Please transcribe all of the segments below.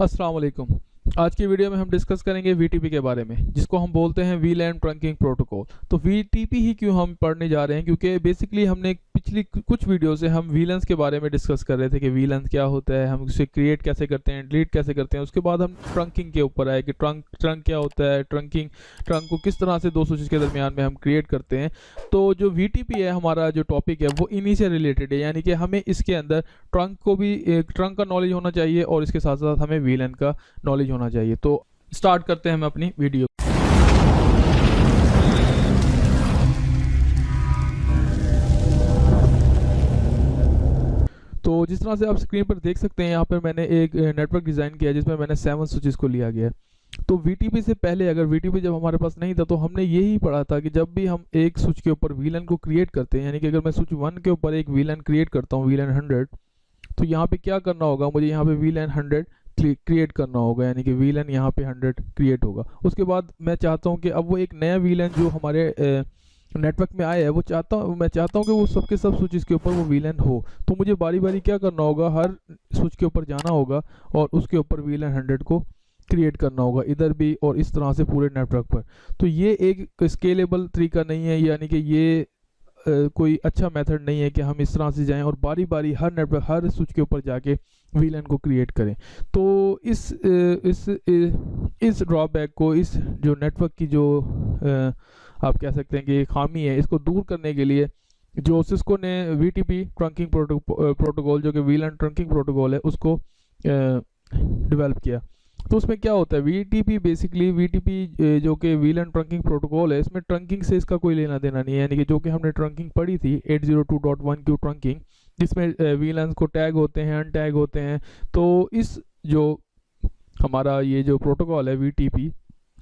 अस्सलाम वालेकुम। आज की वीडियो में हम डिस्कस करेंगे वीटीपी के बारे में, जिसको हम बोलते हैं वीलैन ट्रंकिंग प्रोटोकॉल। तो वीटीपी ही क्यों हम पढ़ने जा रहे हैं, क्योंकि बेसिकली हमने पिछली कुछ वीडियो से हम वीलैंस के बारे में डिस्कस कर रहे थे कि वीलैंस क्या होता है, हम उसे क्रिएट कैसे करते हैं, डिलीट कैसे करते हैं। उसके बाद हम ट्रंकिंग के ऊपर आए कि ट्रंक क्या होता है, ट्रंक को किस तरह से दो स्विच के दरमियान में हम क्रिएट करते हैं। तो जो वीटीपी है, हमारा जो टॉपिक है वो इन्हीं से रिलेटेड है, यानी कि हमें इसके अंदर ट्रंक का नॉलेज होना चाहिए और इसके साथ साथ हमें वीलैन का नॉलेज होना चाहिए। तो स्टार्ट करते हैं हम अपनी वीडियो। तो जिस तरह से आप स्क्रीन पर देख सकते हैं, यहाँ पर मैंने एक नेटवर्क डिज़ाइन किया है जिसमें मैंने 7 स्विचेस को लिया गया है। तो वीटीपी से पहले, अगर वीटीपी जब हमारे पास नहीं था, तो हमने यही पढ़ा था कि जब भी हम एक स्विच के ऊपर वीलैन को क्रिएट करते हैं, यानी कि अगर मैं स्विच 1 के ऊपर एक वीलैन क्रिएट करता हूँ, वीलैन 100, तो यहाँ पे क्या करना होगा, मुझे यहाँ पे वीलैन 100 क्रिएट करना होगा, यानी कि वीलैन यहाँ पे 100 क्रिएट होगा। उसके बाद मैं चाहता हूँ कि अब वो एक नया वीलैन जो हमारे नेटवर्क में आया है, मैं चाहता हूँ कि वो सबके सब स्विचेस के ऊपर वो वीलैन हो। तो मुझे बारी बारी क्या करना होगा, हर स्विच के ऊपर जाना होगा और उसके ऊपर वीलैन 100 को क्रिएट करना होगा, इधर भी और इस तरह से पूरे नेटवर्क पर। तो ये एक स्केलेबल तरीका नहीं है, यानी कि ये कोई अच्छा मेथड नहीं है कि हम इस तरह से जाएं और बारी बारी हर नेटवर्क हर स्विच के ऊपर जाके वीलैन को क्रिएट करें। तो इस ड्रॉबैक को, इस जो नेटवर्क की जो आप कह सकते हैं कि खामी है, इसको दूर करने के लिए जो सिस्को ने वीटीपी ट्रंकिंग प्रोटोकॉल, जो कि वीलैन ट्रंकिंग प्रोटोकॉल है, उसको डेवलप किया। तो उसमें क्या होता है, वीटीपी जो कि वीलैन ट्रंकिंग प्रोटोकॉल है, इसमें ट्रंकिंग से इसका कोई लेना देना नहीं है। यानी कि जो कि हमने ट्रंकिंग पढ़ी थी 802.1 की ट्रंकिंग, जिसमें वीलैंस को टैग होते हैं, अनटैग होते हैं। तो इस जो हमारा ये जो प्रोटोकॉल है वीटीपी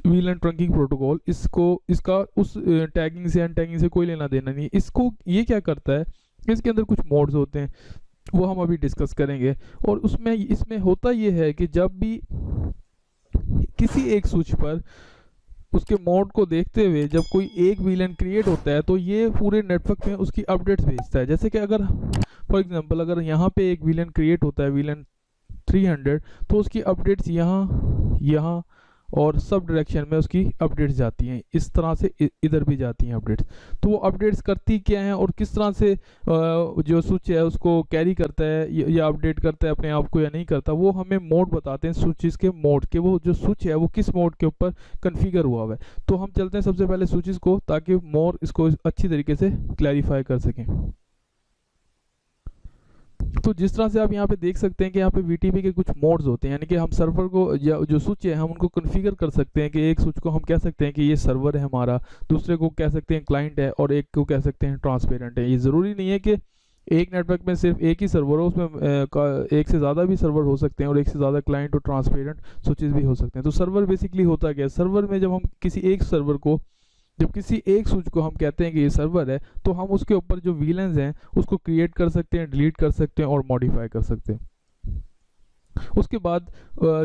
वीलैन ट्रंकिंग प्रोटोकॉल, इसका उस टैगिंग से अनटैगिंग से कोई लेना देना नहीं है। इसको ये क्या करता है, इसके अंदर कुछ मोड्स होते हैं, वो हम अभी डिस्कस करेंगे। और इसमें होता ये है कि जब भी किसी एक स्विच पर उसके मोड को देखते हुए जब कोई एक वीलैन क्रिएट होता है, तो ये पूरे नेटवर्क में उसकी अपडेट्स भेजता है। जैसे कि अगर फॉर एग्जांपल अगर यहाँ पे एक वीलैन क्रिएट होता है, वीलैन 300, तो उसकी अपडेट्स यहाँ और सब डायरेक्शन में उसकी अपडेट्स जाती हैं, इस तरह से इधर भी जाती हैं अपडेट्स। तो वो अपडेट्स करती क्या हैं और किस तरह से जो स्विच है उसको कैरी करता है या अपडेट करता है अपने आप को या नहीं करता, वो हमें मोड बताते हैं, स्विचेस के मोड के, वो जो स्विच है वो किस मोड के ऊपर कन्फिगर हुआ हुआ है। तो हम चलते हैं सबसे पहले स्विचेस को, ताकि मोर इसको अच्छी तरीके से क्लैरिफाई कर सकें। तो जिस तरह से आप यहाँ पे देख सकते हैं कि यहाँ पे वीटीपी के कुछ मोड्स होते हैं, यानी कि हम सर्वर को या जो स्विच है हम उनको कॉन्फ़िगर कर सकते हैं कि एक स्विच को हम कह सकते हैं कि ये सर्वर है हमारा, दूसरे को कह सकते हैं क्लाइंट है, और एक को कह सकते हैं ट्रांसपेरेंट है। ये ज़रूरी नहीं है कि एक नेटवर्क में सिर्फ एक ही सर्वर हो, उसमें एक से ज़्यादा भी सर्वर हो सकते हैं और एक से ज़्यादा क्लाइंट और ट्रांसपेरेंट स्विचेस भी हो सकते हैं। तो सर्वर बेसिकली होता क्या है, सर्वर में जब किसी एक स्विच को हम कहते हैं कि ये सर्वर है, तो हम उसके ऊपर जो वीलैंस हैं उसको क्रिएट कर सकते हैं, डिलीट कर सकते हैं और मॉडिफाई कर सकते हैं। उसके बाद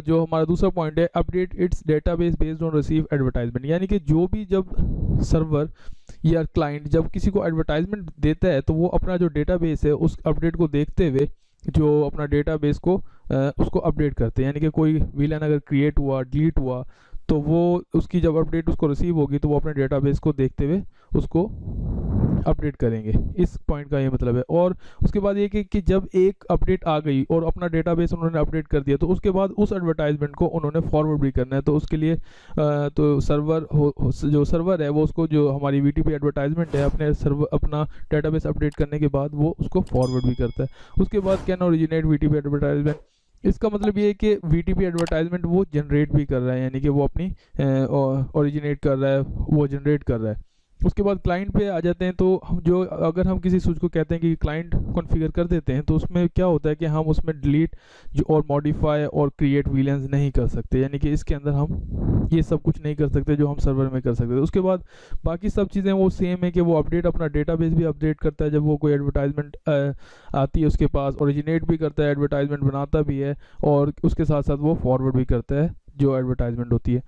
जो हमारा दूसरा पॉइंट है, update it's database based on receive advertisement, यानी कि जो भी जब सर्वर या क्लाइंट जब किसी को एडवर्टाइजमेंट देता है, तो वो अपना जो डेटाबेस है उस अपडेट को देखते हुए जो अपना डेटाबेस को उसको अपडेट करते हैं। यानी कि कोई वीलैन अगर क्रिएट हुआ, डिलीट हुआ, तो वो उसकी जब अपडेट उसको रिसीव होगी, तो वो अपने डेटाबेस को देखते हुए उसको अपडेट करेंगे। इस पॉइंट का ये मतलब है। और उसके बाद ये कि जब एक अपडेट आ गई और अपना डेटाबेस उन्होंने अपडेट कर दिया, तो उसके बाद उस एडवर्टाइजमेंट को उन्होंने फॉरवर्ड भी करना है। तो उसके लिए तो जो सर्वर है वो उसको, जो हमारी वीटीपी एडवर्टाइजमेंट है, अपना डेटाबेस अपडेट करने के बाद वो उसको फॉरवर्ड भी करता है। उसके बाद कैन ओरिजिनेट वीटीपी एडवर्टाइजमेंट, इसका मतलब ये है कि वीटीपी एडवर्टाइजमेंट वो जनरेट भी कर रहा है, यानी कि वो अपनी ओरिजिनेट कर रहा है, वो जनरेट कर रहा है। उसके बाद क्लाइंट पे आ जाते हैं। तो अगर हम किसी स्विच को कहते हैं कि क्लाइंट कॉन्फ़िगर कर देते हैं, तो उसमें क्या होता है कि हम उसमें डिलीट और मॉडिफाई और क्रिएट वीलैंस नहीं कर सकते, यानी कि इसके अंदर हम ये सब कुछ नहीं कर सकते जो हम सर्वर में कर सकते। उसके बाद बाकी सब चीज़ें वो सेम है कि वो अपना डेटाबेस भी अपडेट करता है, जब वो कोई एडवर्टाइजमेंट आती है उसके पास, ओरिजिनेट भी करता है, एडवर्टाइजमेंट बनाता भी है, और उसके साथ साथ वो फॉरवर्ड भी करता है जो एडवर्टाइजमेंट होती है।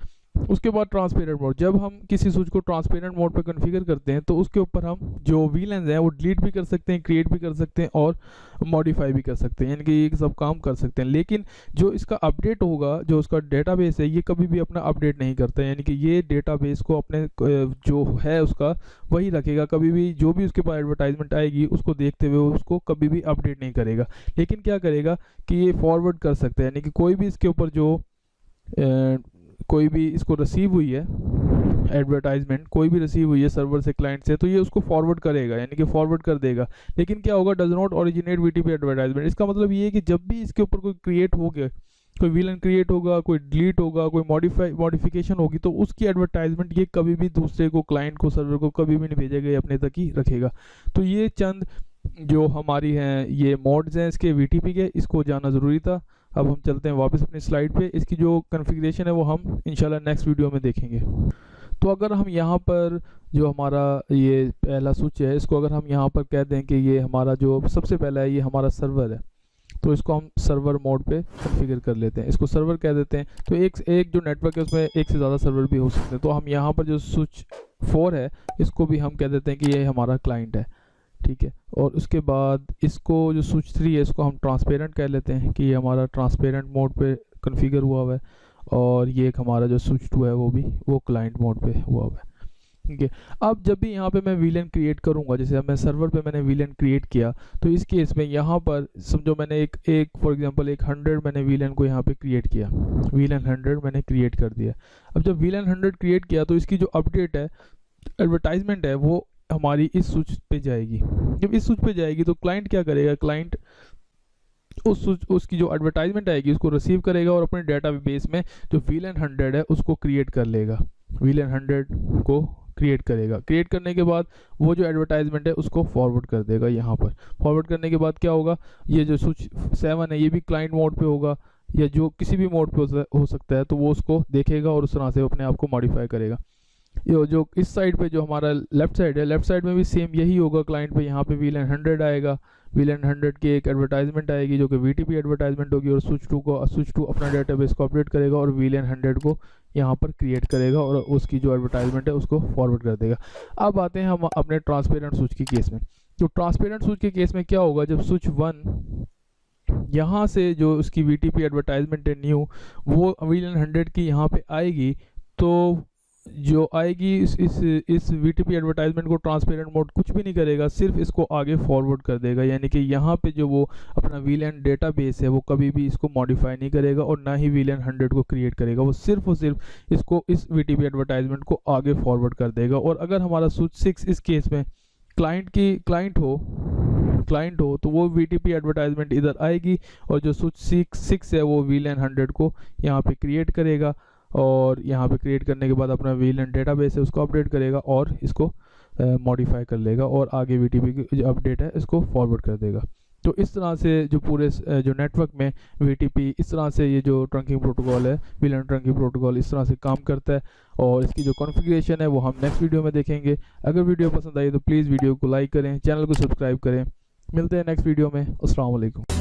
उसके बाद ट्रांसपेरेंट मोड, जब हम किसी स्विच को ट्रांसपेरेंट मोड पे कॉन्फ़िगर करते हैं तो उसके ऊपर हम जो VLANs हैं वो डिलीट भी कर सकते हैं, क्रिएट भी कर सकते हैं और मॉडिफाई भी कर सकते हैं, यानी कि ये सब काम कर सकते हैं। लेकिन जो इसका अपडेट होगा, जो उसका डेटाबेस है, ये कभी भी अपना अपडेट नहीं करता है, यानी कि ये डेटाबेस को अपने जो है उसका वही रखेगा, कभी भी जो भी उसके पास एडवर्टाइजमेंट आएगी उसको देखते हुए उसको कभी भी अपडेट नहीं करेगा। लेकिन क्या करेगा कि ये फॉरवर्ड कर सकता है, यानी कि कोई भी इसके ऊपर जो कोई भी इसको रिसीव हुई है एडवर्टाइजमेंट, कोई भी रिसीव हुई है सर्वर से, क्लाइंट से, तो ये उसको फॉरवर्ड करेगा, यानी कि फॉरवर्ड कर देगा। लेकिन क्या होगा, does not originate VTP advertisement. इसका मतलब ये है कि जब भी इसके ऊपर कोई क्रिएट हो गया, कोई VLAN क्रिएट होगा, कोई डिलीट होगा, कोई मॉडिफिकेशन होगी, तो उसकी एडवर्टाइजमेंट ये कभी भी दूसरे को, क्लाइंट को, सर्वर को कभी भी नहीं भेजेगा, ये अपने तक ही रखेगा। तो ये चंद जो हमारी हैं ये मोड्स हैं इसके VTP के, इसको जानना ज़रूरी था। अब हम चलते हैं वापस अपनी स्लाइड पे। इसकी जो कॉन्फ़िगरेशन है वो हम इंशाल्लाह नेक्स्ट वीडियो में देखेंगे। तो अगर हम यहाँ पर जो हमारा ये पहला स्विच है, इसको अगर हम यहाँ पर कह दें कि ये हमारा जो सबसे पहला है ये हमारा सर्वर है, तो इसको हम सर्वर मोड पे कॉन्फ़िगर कर लेते हैं, इसको सर्वर कह देते हैं। तो एक जो नेटवर्क है उसमें एक से ज़्यादा सर्वर भी हो सकते हैं। तो हम यहाँ पर जो स्विच 4 है इसको भी हम कह देते हैं कि ये हमारा क्लाइंट है, ठीक है। और उसके बाद इसको जो स्विच 3 है इसको हम ट्रांसपेरेंट कह लेते हैं कि ये हमारा ट्रांसपेरेंट मोड पे कॉन्फ़िगर हुआ है। और ये एक हमारा जो स्विच 2 है वो क्लाइंट मोड पे हुआ है, ठीक है। अब जब भी यहाँ पे मैं VLAN क्रिएट करूँगा, जैसे अब मैं सर्वर पे मैंने VLAN क्रिएट किया, तो इस केस में यहाँ पर समझो मैंने एक फॉर एग्जांपल एक 100 मैंने VLAN को यहाँ पे क्रिएट किया, VLAN 100 मैंने क्रिएट कर दिया। अब जब VLAN 100 क्रिएट किया तो इसकी जो अपडेट है, एडवर्टाइजमेंट है, वो हमारी इस स्विच पे जाएगी। जब इस स्विच पे जाएगी तो क्लाइंट क्या करेगा, क्लाइंट उसकी जो एडवर्टाइजमेंट आएगी उसको रिसीव करेगा और अपने डेटाबेस में जो VLAN 100 है उसको क्रिएट कर लेगा, VLAN 100 को क्रिएट करेगा। क्रिएट करने के बाद वो जो एडवर्टाइजमेंट है उसको फॉरवर्ड कर देगा यहाँ पर। फॉरवर्ड करने के बाद क्या होगा, ये जो स्विच 7 है ये भी क्लाइंट मोड पे होगा या जो किसी भी मोड पे हो सकता है, तो वो उसको देखेगा और उस तरह से अपने आप को मॉडिफाई करेगा। ये जो इस साइड पे जो हमारा लेफ्ट साइड है, लेफ्ट साइड में भी सेम यही होगा। क्लाइंट पे यहाँ पे VLAN 100 आएगा, VLAN 100 की एक एडवर्टाइजमेंट आएगी जो कि VTP एडवर्टाइजमेंट होगी, और स्विच 2 अपना डेटाबेस को अपडेट करेगा और VLAN 100 को यहाँ पर क्रिएट करेगा और उसकी जो एडवर्टाइजमेंट है उसको फॉरवर्ड कर देगा। अब आते हैं हम अपने ट्रांसपेरेंट स्विच के केस में। तो ट्रांसपेरेंट स्विच के केस में क्या होगा, जब स्विच 1 यहाँ से जो उसकी VTP एडवर्टाइजमेंट है न्यू, वो VLAN 100 की यहाँ पे आएगी, तो जो आएगी इस VTP एडवर्टाइजमेंट को ट्रांसपेरेंट मोड कुछ भी नहीं करेगा, सिर्फ इसको आगे फॉरवर्ड कर देगा। यानी कि यहाँ पे जो वो अपना VLAN डेटाबेस है वो कभी भी इसको मॉडिफाई नहीं करेगा और ना ही VLAN 100 को क्रिएट करेगा, वो सिर्फ और सिर्फ इसको इस VTP एडवर्टाइजमेंट को आगे फॉरवर्ड कर देगा। और अगर हमारा स्विच 6 इस केस में क्लाइंट हो तो वो VTP एडवर्टाइजमेंट इधर आएगी और जो स्विच 6 है वो VLAN 100 को यहाँ पे क्रिएट करेगा और यहाँ पे क्रिएट करने के बाद अपना VLAN डेटाबेस है उसको अपडेट करेगा और इसको मॉडिफाई कर लेगा और आगे VTP की जो अपडेट है इसको फॉरवर्ड कर देगा। तो इस तरह से जो पूरे जो नेटवर्क में VTP, इस तरह से ये जो ट्रंकिंग प्रोटोकॉल है, VLAN ट्रंकिंग प्रोटोकॉल इस तरह से काम करता है। और इसकी जो कॉन्फ़िगरेशन है वो हम नेक्स्ट वीडियो में देखेंगे। अगर वीडियो पसंद आई तो प्लीज़ वीडियो को लाइक करें, चैनल को सब्सक्राइब करें। मिलते हैं नेक्स्ट वीडियो में। अस्सलाम वालेकुम।